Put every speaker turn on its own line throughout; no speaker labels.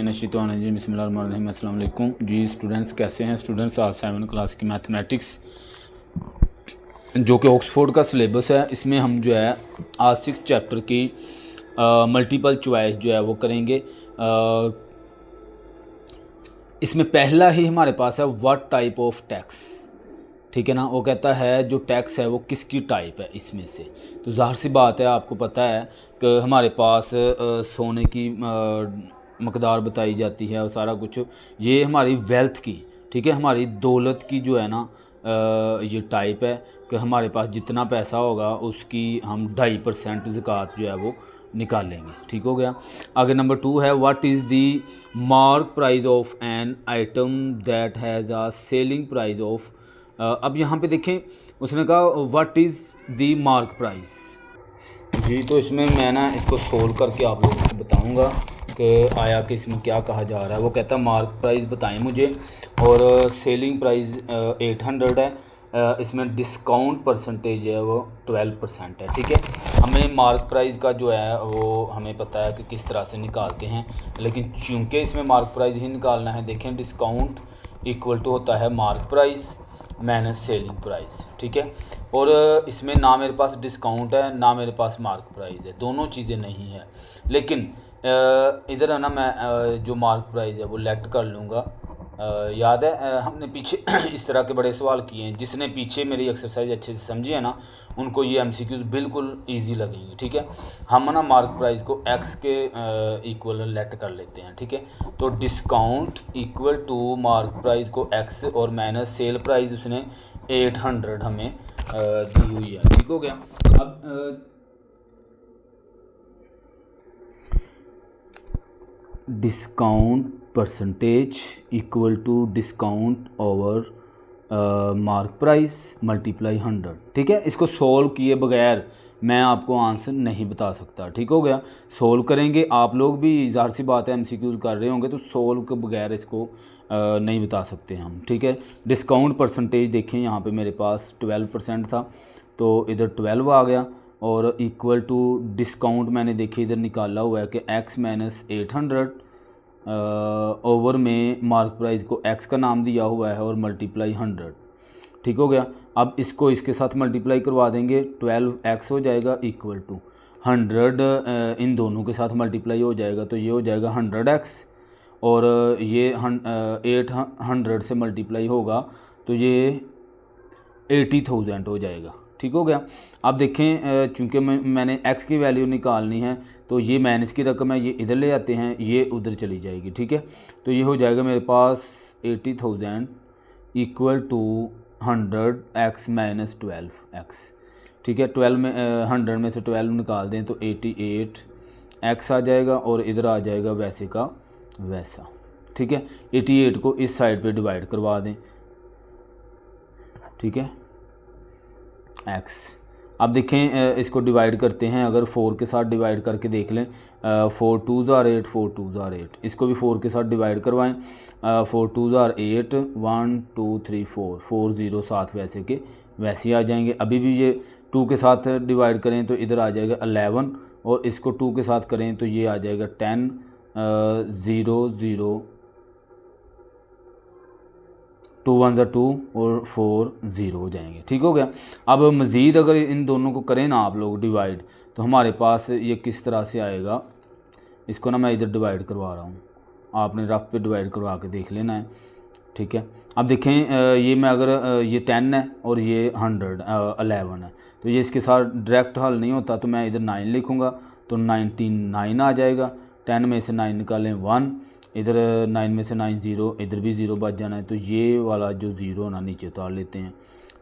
बिस्मिल्लाहिर्रहमानिर्रहीम बिस्मिल्लाहिर्रहमानिर्रहीम। अस्सलाम वालेकुम जी स्टूडेंट्स, कैसे हैं स्टूडेंट्स। आज 7 क्लास की मैथमेटिक्स जो कि ऑक्सफोर्ड का सिलेबस है, इसमें हम जो है आज 6 चैप्टर की मल्टीपल चॉइस जो है वो करेंगे। इसमें पहला ही हमारे पास है व्हाट टाइप ऑफ टैक्स, ठीक है ना। वो कहता है जो टैक्स है वो किसकी टाइप है इसमें से। तो ज़ाहिर सी बात है, आपको पता है कि हमारे पास सोने की मकदार बताई जाती है और सारा कुछ, ये हमारी वेल्थ की, ठीक है, हमारी दौलत की जो है ना ये टाइप है कि हमारे पास जितना पैसा होगा उसकी हम 2.5% ज़कात जो है वो निकालेंगे, ठीक हो गया। आगे नंबर 2 है what is the mark price of an item that has a selling price of. अब यहाँ पे देखें, उसने कहा what is the mark price जी। तो इसमें मैं ना इसको सोल्व करके आप लोगों को बताऊँगा कि आया कि इसमें क्या कहा जा रहा है। वो कहता है मार्क प्राइस बताएं मुझे, और सेलिंग प्राइस 800 है। इसमें डिस्काउंट परसेंटेज है वो 12% है, ठीक है। हमें मार्क प्राइस का जो है वो हमें पता है कि किस तरह से निकालते हैं, लेकिन चूँकि इसमें मार्क प्राइस ही निकालना है, देखें डिस्काउंट इक्वल टू होता है mark price minus selling price, ठीक है। और इसमें ना मेरे पास डिस्काउंट है ना मेरे पास मार्क प्राइस है, दोनों चीज़ें नहीं है। लेकिन इधर है ना, मैं जो मार्क प्राइस है वो लेट कर लूँगा। याद है हमने पीछे इस तरह के बड़े सवाल किए हैं। जिसने पीछे मेरी एक्सरसाइज अच्छे से समझी है ना, उनको ये एमसीक्यूज बिल्कुल इजी लगेंगे, ठीक है। हम ना मार्क प्राइस को एक्स के इक्वल लेट कर लेते हैं, ठीक है। तो discount equal to mark price को एक्स और माइनस सेल प्राइस उसने 800 हमें दी हुई है, ठीक हो गया। अब discount percentage equal to discount over mark price multiply 100, ठीक है। इसको सोल्व किए बगैर मैं आपको आंसर नहीं बता सकता, ठीक हो गया। सोल्व करेंगे आप लोग भी, ज़ाहिर सी बात है एमसीक्यूज कर रहे होंगे, तो सोल्व के बगैर इसको नहीं बता सकते हम, ठीक है। डिस्काउंट परसेंटेज देखें, यहाँ पे मेरे पास 12% था, तो इधर 12 आ गया, और इक्वल टू डिस्काउंट मैंने देखे इधर निकाला हुआ है कि x माइनस 800 ओवर में मार्क प्राइस को x का नाम दिया हुआ है और मल्टीप्लाई 100, ठीक हो गया। अब इसको इसके साथ मल्टीप्लाई करवा देंगे, 12x हो जाएगा इक्वल टू 100 इन दोनों के साथ मल्टीप्लाई हो जाएगा, तो ये हो जाएगा 100x, और ये 800 से मल्टीप्लाई होगा तो ये 80,000 हो जाएगा, ठीक हो गया। अब देखें, चूँकि मैंने x की वैल्यू निकालनी है, तो ये माइनस की रकम है, ये इधर ले आते हैं, ये उधर चली जाएगी, ठीक है। तो ये हो जाएगा मेरे पास 80,000 equal to 100x minus 12x, ठीक है। 12 में 100 में से 12 निकाल दें तो 88x आ जाएगा, और इधर आ जाएगा वैसे का वैसा, ठीक है। 88 को इस साइड पे डिवाइड करवा दें, ठीक है, x। अब देखें, इसको डिवाइड करते हैं, अगर 4 के साथ डिवाइड करके देख लें, 4 2 ज़ार 8, 4 2 ज़ार 8, इसको भी 4 के साथ डिवाइड करवाएं, 4 2 ज़ार 8, 1 2 3 4, 4 0 7 वैसे के वैसे ही आ जाएंगे। अभी भी ये 2 के साथ डिवाइड करें तो इधर आ जाएगा 11, और इसको 2 के साथ करें तो ये आ जाएगा 10, 0 0, 2 1 2 और 4 0 हो जाएंगे, ठीक हो गया। अब मज़ीद अगर इन दोनों को करें ना आप लोग डिवाइड, तो हमारे पास ये किस तरह से आएगा। इसको ना मैं इधर डिवाइड करवा रहा हूँ, आपने रफ पे डिवाइड करवा के देख लेना है, ठीक है। अब देखें, ये मैं अगर ये 10 है और ये 11 है, तो ये इसके साथ डायरेक्ट हल नहीं होता, तो मैं इधर 9 लिखूँगा, तो 99 आ जाएगा। 10 में से 9 निकालें 1, इधर 9 में से 9 0, इधर भी 0 बच जाना है, तो ये वाला जो 0 ना नीचे उतार लेते हैं,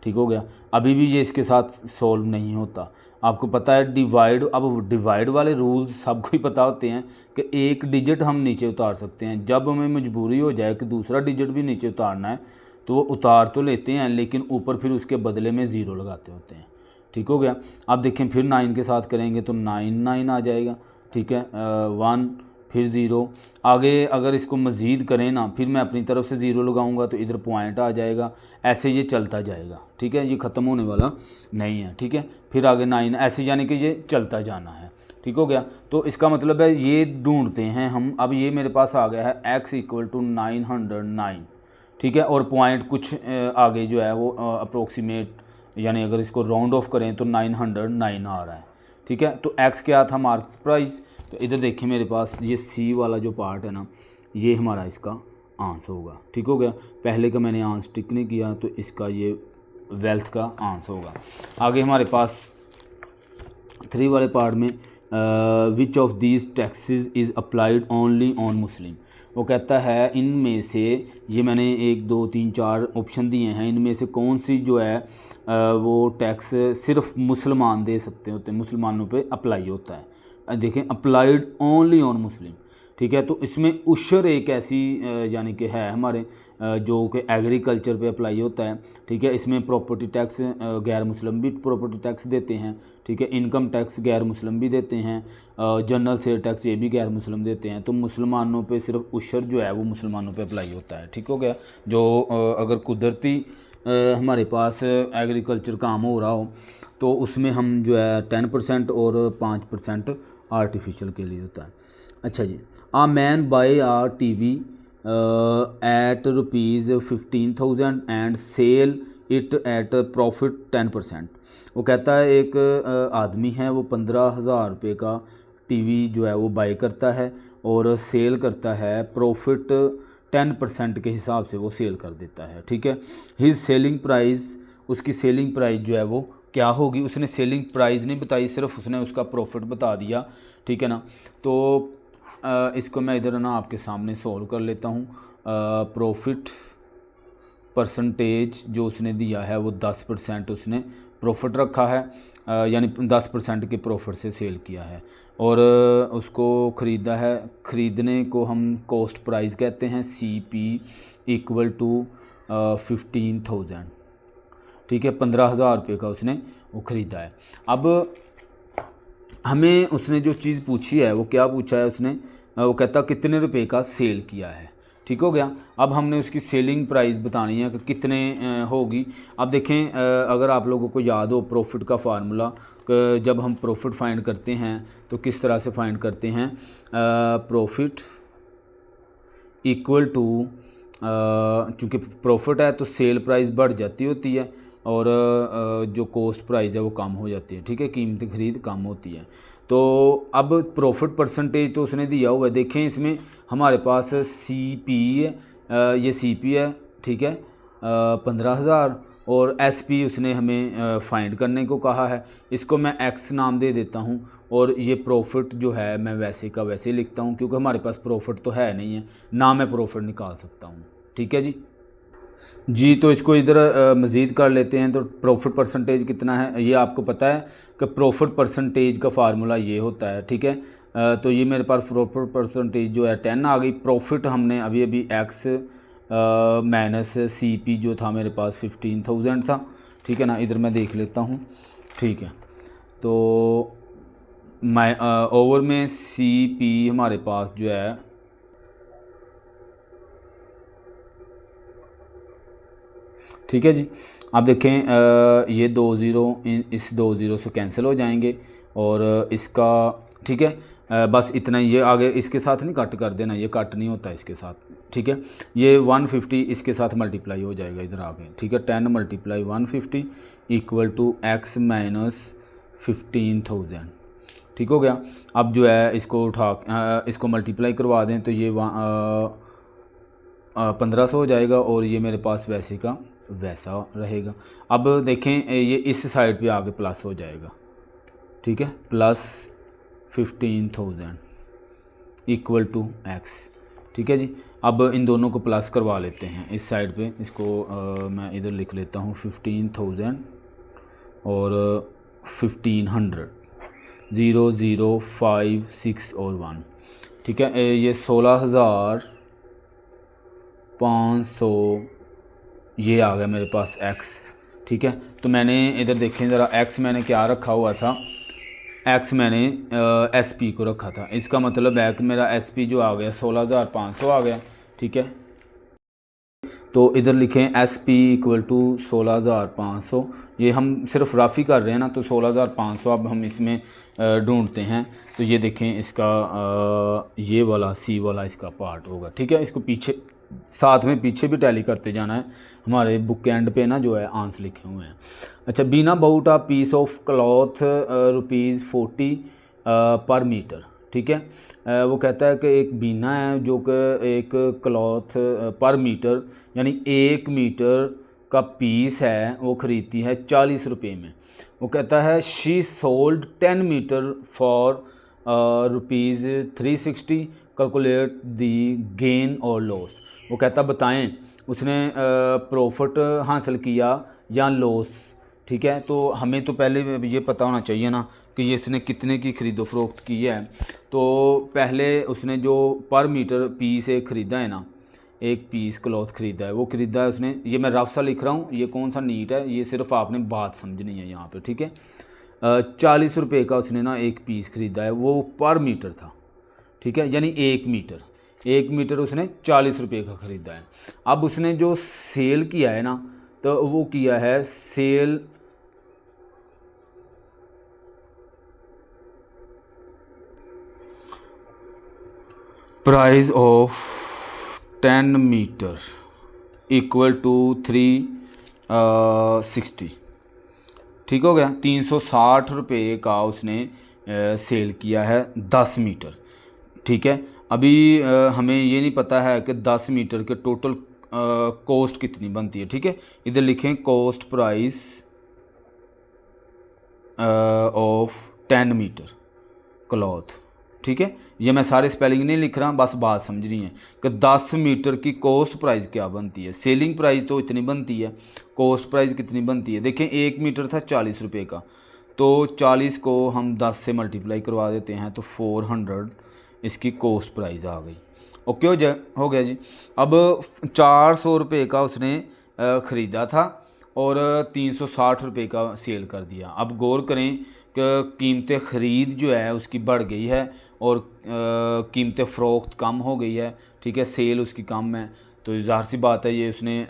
ठीक हो गया। अभी भी ये इसके साथ सॉल्व नहीं होता। आपको पता है डिवाइड, अब डिवाइड वाले रूल्स सबको ही पता होते हैं कि एक डिजिट हम नीचे उतार सकते हैं। जब हमें मजबूरी हो जाए कि दूसरा डिजिट भी नीचे उतारना है, तो वो उतार तो लेते हैं, लेकिन ऊपर फिर उसके बदले में 0 लगाते होते हैं, ठीक हो गया। अब देखें, फिर 9 के साथ करेंगे तो 9 9 आ जाएगा, ठीक है, 1 फिर 0। आगे अगर इसको मज़ीद करें ना, फिर मैं अपनी तरफ से 0 लगाऊंगा तो इधर पॉइंट आ जाएगा, ऐसे ये चलता जाएगा, ठीक है। ये ख़त्म होने वाला नहीं है, ठीक है। फिर आगे 9 ऐसे, यानी कि ये चलता जाना है, ठीक हो गया। तो इसका मतलब है ये ढूंढते हैं हम। अब ये मेरे पास आ गया है x इक्वल टू 909, ठीक है, और पॉइंट कुछ आगे जो है वो अप्रोक्सीमेट, यानी अगर इसको राउंड ऑफ करें तो 909 आ रहा है, ठीक है। तो x क्या था मार्केट प्राइस, तो इधर देखिए मेरे पास ये C वाला जो पार्ट है ना, ये हमारा इसका आंसर होगा, ठीक हो गया। पहले का मैंने आंसर टिक नहीं किया, तो इसका ये वेल्थ का आंसर होगा। आगे हमारे पास 3 वाले पार्ट में which of these taxes is applied only on मुस्लिम, वो कहता है इनमें से, ये मैंने 1 2 3 4 ऑप्शन दिए हैं, इनमें से कौन सी जो है वो टैक्स सिर्फ मुसलमान दे सकते होते हैं, मुसलमानों पे अप्लाई होता है। देखें अप्लाइड ओनली ऑन मुस्लिम, ठीक है। तो इसमें उशर एक ऐसी यानी कि है हमारे जो कि एग्रीकल्चर पे अप्लाई होता है, ठीक है। इसमें प्रॉपर्टी टैक्स गैर मुस्लिम भी प्रॉपर्टी टैक्स देते हैं, ठीक है। इनकम टैक्स गैर मुस्लिम भी देते हैं, जनरल सेल टैक्स ये भी गैर मुस्लिम देते हैं। तो मुसलमानों पे सिर्फ उशर जो है वो मुसलमानों पे अप्लाई होता है, ठीक हो गया। जो अगर कुदरती हमारे पास एग्रीकल्चर काम हो रहा हो तो उसमें हम जो है 10% और 5% आर्टिफिशियल के लिए होता है। अच्छा जी, a man buy a TV at ₹15,000 and sell it at profit 10%। वो कहता है एक आदमी है, वो 15,000 रुपये का टीवी जो है वो बाय करता है और सेल करता है, प्रॉफिट 10% के हिसाब से वो सेल कर देता है, ठीक है। हिज सेलिंग प्राइस, उसकी सेलिंग प्राइस जो है वो क्या होगी, उसने सेलिंग प्राइस नहीं बताई, सिर्फ उसने उसका प्रॉफिट बता दिया, ठीक है ना। तो इसको मैं इधर ना आपके सामने सॉल्व कर लेता हूँ। प्रॉफिट परसेंटेज जो उसने दिया है वो 10% उसने प्रॉफिट रखा है, यानी 10% के प्रॉफिट से सेल किया है, और उसको ख़रीदा है। ख़रीदने को हम कॉस्ट प्राइस कहते हैं, CP इक्वल टू 15,000, ठीक है। 15,000 रुपये का उसने वो ख़रीदा है। अब हमें उसने जो चीज़ पूछी है वो क्या पूछा है उसने, वो कहता कितने रुपए का सेल किया है, ठीक हो गया। अब हमने उसकी सेलिंग प्राइस बतानी है कि कितने होगी। अब देखें अगर आप लोगों को याद हो प्रॉफिट का फार्मूला, जब हम प्रॉफिट फाइंड करते हैं तो किस तरह से फाइंड करते हैं, प्रॉफिट इक्वल टू, चूँकि प्रॉफिट है तो सेल प्राइस बढ़ जाती होती है और जो कॉस्ट प्राइस है वो कम हो जाती है, ठीक है, कीमत खरीद कम होती है। तो अब प्रॉफिट परसेंटेज तो उसने दिया हुआ है, देखें इसमें हमारे पास CP है, ये CP है, ठीक है, 15,000, और SP उसने हमें फाइंड करने को कहा है। इसको मैं X नाम दे देता हूँ, और ये प्रॉफिट जो है मैं वैसे का वैसे लिखता हूँ, क्योंकि हमारे पास प्रॉफिट तो है नहीं है ना, मैं प्रॉफिट निकाल सकता हूँ, ठीक है जी। तो इसको इधर मज़ीद कर लेते हैं। तो प्रॉफिट परसेंटेज कितना है ये आपको पता है कि प्रॉफिट परसेंटेज का फार्मूला ये होता है, ठीक है। तो ये मेरे पास प्रॉफिट परसेंटेज जो है 10 आ गई। प्रॉफिट हमने अभी अभी X माइनस CP जो था मेरे पास 15,000 था, ठीक है ना। इधर मैं देख लेता हूँ, ठीक है। तो मैं ओवर में CP हमारे पास जो है, ठीक है जी। आप देखें ये 2 ज़ीरो इस 2 ज़ीरो से कैंसिल हो जाएंगे, और इसका, ठीक है, बस इतना ही। ये आगे इसके साथ नहीं कट कर देना, ये कट नहीं होता इसके साथ, ठीक है। ये 150 इसके साथ मल्टीप्लाई हो जाएगा इधर आगे, ठीक है। 10 × 150 इक्वल टू X माइनस 15,000, ठीक हो गया। अब जो है इसको उठा इसको मल्टीप्लाई करवा दें तो ये 1500 हो जाएगा, और ये मेरे पास वैसे का वैसा रहेगा। अब देखें ये इस साइड पे आगे प्लस हो जाएगा, ठीक है, प्लस 15,000 इक्वल टू X, ठीक है जी। अब इन दोनों को प्लस करवा लेते हैं इस साइड पे। इसको मैं इधर लिख लेता हूँ 15,000 और 1500, 0 0 5 6 और 1, ठीक है। ये 16,500 ये आ गया मेरे पास X, ठीक है। तो मैंने इधर देखें ज़रा, X मैंने क्या रखा हुआ था, X मैंने SP को रखा था। इसका मतलब है कि मेरा SP जो आ गया 16,500 आ गया, ठीक है। तो इधर लिखें एस पी इक्वल टू 16,500। ये हम सिर्फ राफ़ी कर रहे हैं ना, तो 16,500 अब हम इसमें ढूंढते हैं। तो ये देखें इसका ये वाला सी वाला इसका पार्ट होगा, ठीक है। इसको पीछे साथ में पीछे भी टैली करते जाना है। हमारे बुक एंड पे ना जो है आंसर लिखे हुए हैं। अच्छा, been about a piece of cloth ₹40 per metre, ठीक है। वो कहता है कि एक बीना है जो कि एक क्लॉथ पर मीटर यानी 1 मीटर का पीस है, वो ख़रीदती है 40 रुपये में। वो कहता है she sold 10 metre for ₹360, calculate the gain और लॉस। वो कहता बताएं उसने प्रॉफिट हासिल किया या लॉस, ठीक है। तो हमें तो पहले ये पता होना चाहिए ना कि ये इसने कितने की ख़रीदो फरोख्त की है। तो पहले उसने जो पर मीटर पीस एक ख़रीदा है ना, एक पीस क्लॉथ ख़रीदा है, वो ख़रीदा है उसने, ये मैं रफ सा लिख रहा हूँ, ये कौन सा नीट है, ये सिर्फ आपने बात समझनी है यहाँ पे, ठीक है। 40 रुपये का उसने ना एक पीस ख़रीदा है, वो पर मीटर था, ठीक है, यानी 1 मीटर उसने 40 रुपये का ख़रीदा है। अब उसने जो सेल किया है ना, तो वो किया है sale price of 10 metre equal to 360, ठीक हो गया। 360 रुपये का उसने सेल किया है 10 मीटर, ठीक है। अभी हमें ये नहीं पता है कि 10 मीटर के टोटल कॉस्ट कितनी बनती है, ठीक है। इधर लिखें cost price of 10 metre cloth, ठीक है। ये मैं सारे स्पेलिंग नहीं लिख रहा, बस बात समझ रही है कि 10 मीटर की कॉस्ट प्राइस क्या बनती है। सेलिंग प्राइस तो इतनी बनती है, कॉस्ट प्राइस कितनी बनती है। देखें 1 मीटर था 40 रुपये का, तो 40 को हम 10 से मल्टीप्लाई करवा देते हैं, तो 400 इसकी कॉस्ट प्राइस आ गई। ओके हो गया जी। अब 400 रुपये का उसने ख़रीदा था और 360 रुपये का सेल कर दिया। अब गौर करें कि कीमत ख़रीद जो है उसकी बढ़ गई है और कीमत फ़रोख्त कम हो गई है, ठीक है। सेल उसकी कम है, तो ज़ाहिर सी बात है ये उसने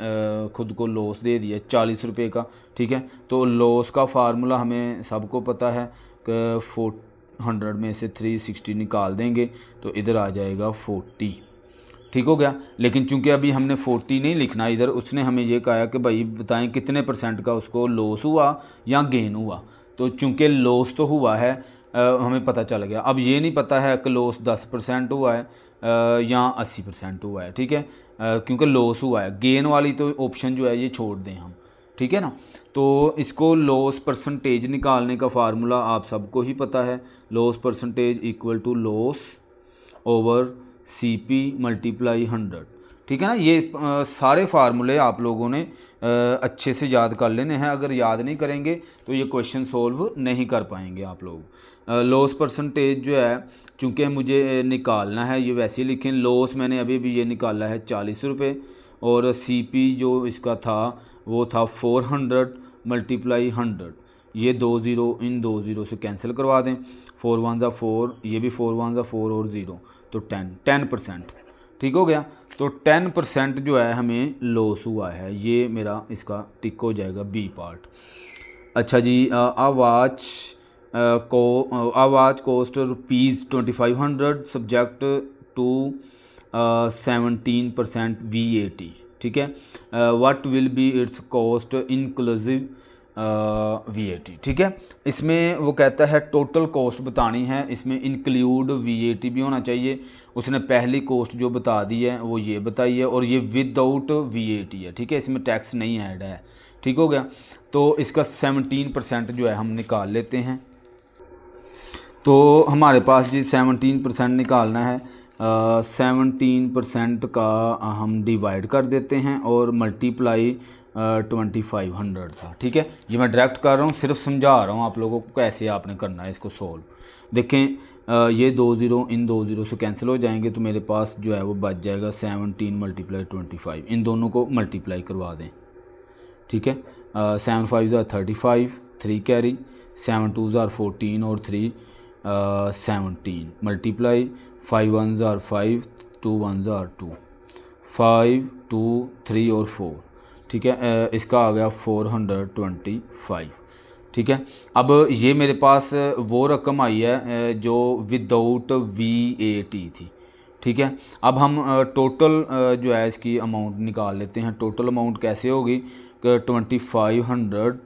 ख़ुद को लॉस दे दिया 40 रुपये का, ठीक है। तो लॉस का फार्मूला हमें सबको पता है कि 400 में से 360 निकाल देंगे तो इधर आ जाएगा 40, ठीक हो गया। लेकिन चूंकि अभी हमने 40 नहीं लिखना इधर, उसने हमें ये कहा कि भाई बताएं कितने परसेंट का उसको लॉस हुआ या गेन हुआ। तो चूंकि लॉस तो हुआ है, हमें पता चल गया। अब ये नहीं पता है कि लॉस 10% हुआ है या 80% हुआ है, ठीक है, क्योंकि लॉस हुआ है। गेन वाली तो ऑप्शन जो है ये छोड़ दें हम, ठीक है ना। तो इसको लॉस परसेंटेज निकालने का फार्मूला आप सबको ही पता है। Loss percentage equal to loss over CP multiply 100, ठीक है ना। ये सारे फार्मूले आप लोगों ने अच्छे से याद कर लेने हैं। अगर याद नहीं करेंगे तो ये क्वेश्चन सोल्व नहीं कर पाएंगे आप लोग। लॉस परसेंटेज जो है चूँकि मुझे निकालना है, ये वैसे ही लिखें। लॉस मैंने अभी भी ये निकाला है 40 रुपये और CP जो इसका था वो था 400 मल्टीप्लाई 100। ये 2 ज़ीरो इन 2 ज़ीरो से कैंसिल करवा दें, 4 1 ज़ा 4, ये भी 4 1 ज़ा 4 और 0, तो 10%, ठीक हो गया। तो 10% जो है हमें लॉस हुआ है, ये मेरा इसका टिक हो जाएगा बी पार्ट। अच्छा जी, आवाज़ कॉस्ट ₹2500 सब्जेक्ट टू 17% VAT, ठीक है। What will be it's cost inclusive VAT, ठीक है। इसमें वो कहता है टोटल कॉस्ट बतानी है, इसमें इंक्लूड VAT भी होना चाहिए। उसने पहली कॉस्ट जो बता दी है वो ये बताई है और ये विदाउट VAT है, ठीक है, इसमें टैक्स नहीं ऐड है, ठीक हो गया। तो इसका 17% जो है हम निकाल लेते हैं। तो हमारे पास जी 17% निकालना है। 17% का हम डिवाइड कर देते हैं और मल्टीप्लाई 2500 था, ठीक है। ये मैं डायरेक्ट कर रहा हूँ, सिर्फ समझा रहा हूँ आप लोगों को कैसे आपने करना है इसको सोल्व। देखें ये 2 ज़ीरो इन 2 ज़ीरो से कैंसिल हो जाएंगे, तो मेरे पास जो है वो बच जाएगा 17 मल्टीप्लाई 25। इन दोनों को मल्टीप्लाई करवा दें, ठीक है। 7 5 ज़ार 35, 3 कैरी, 7 2 ज़ार 14 और 3 17 मल्टीप्लाई 5 1 ज़ार 5, 2 1 ज़ार 2, 5 2 3 और 4, ठीक है। इसका आ गया 425, ठीक है। अब ये मेरे पास वो रकम आई है जो विदाउट VAT थी, ठीक है। अब हम टोटल जो है इसकी अमाउंट निकाल लेते हैं। टोटल अमाउंट कैसे होगी कि 2500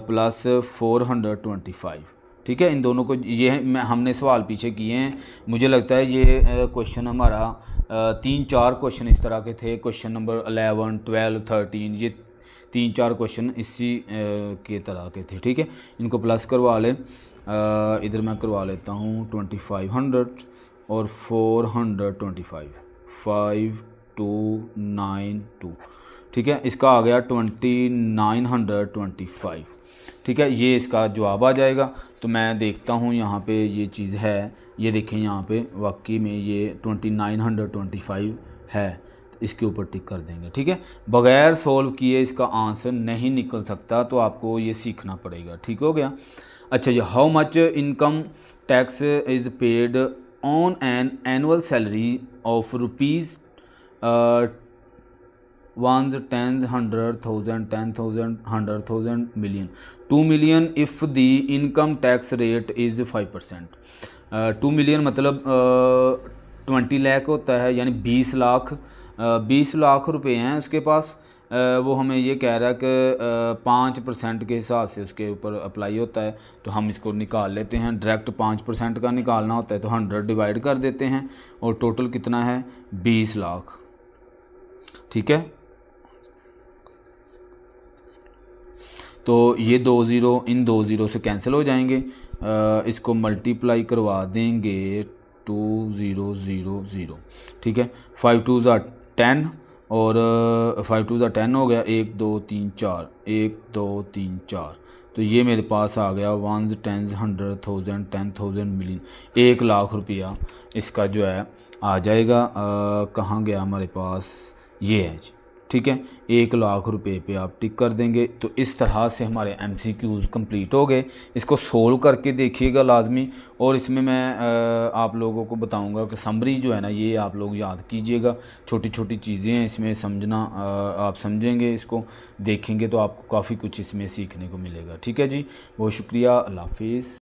प्लस 425, ठीक है। इन दोनों को ये हमने सवाल पीछे किए हैं। मुझे लगता है ये क्वेश्चन हमारा 3-4 क्वेश्चन इस तरह के थे। क्वेश्चन नंबर 11 12 13 ये 3-4 क्वेश्चन इसी के तरह के थे, ठीक है। इनको प्लस करवा लें। इधर मैं करवा लेता हूँ 2500 और 425, 5292, ठीक है। इसका आ गया 2925, ठीक है। ये इसका जवाब आ जाएगा। तो मैं देखता हूँ यहाँ पे ये चीज़ है, ये देखें यहाँ पे वाकई में ये 2925 है। इसके ऊपर टिक कर देंगे, ठीक है। बगैर सॉल्व किए इसका आंसर नहीं निकल सकता, तो आपको ये सीखना पड़ेगा, ठीक हो गया। अच्छा जी, how much income tax is paid on an annual salary of rupees 1s 10s 100,000 10,000 100,000 million 2 million if the income tax rate is 5%। 2 million मतलब 20 लाख होता है, यानी 20 लाख 20 लाख रुपए हैं उसके पास। वो हमें ये कह रहा है कि 5% के हिसाब से उसके ऊपर अप्लाई होता है। तो हम इसको निकाल लेते हैं। डायरेक्ट 5% का निकालना होता है तो 100 डिवाइड कर देते हैं और टोटल कितना है 20 लाख, ठीक है। तो ये 2 ज़ीरो इन 2 ज़ीरो से कैंसिल हो जाएंगे। इसको मल्टीप्लाई करवा देंगे 2000, ठीक है। 5 2 10 और 5 2 10 हो गया। 1 2 3 4 1 2 3 4, तो ये मेरे पास आ गया 1s 10s 100,000 10,000 मिलियन 1 लाख रुपया इसका जो है आ जाएगा। कहाँ गया हमारे पास, ये है जी, ठीक है। 1 लाख रुपए पे आप टिक कर देंगे। तो इस तरह से हमारे MCQs कंप्लीट हो गए। इसको सोल्व करके देखिएगा लाजमी। और इसमें मैं आप लोगों को बताऊंगा कि समरी जो है ना, ये आप लोग याद कीजिएगा। छोटी छोटी चीज़ें हैं इसमें, समझना आप समझेंगे, इसको देखेंगे तो आपको काफ़ी कुछ इसमें सीखने को मिलेगा, ठीक है जी। बहुत शुक्रिया, अल्लाह हाफिज़।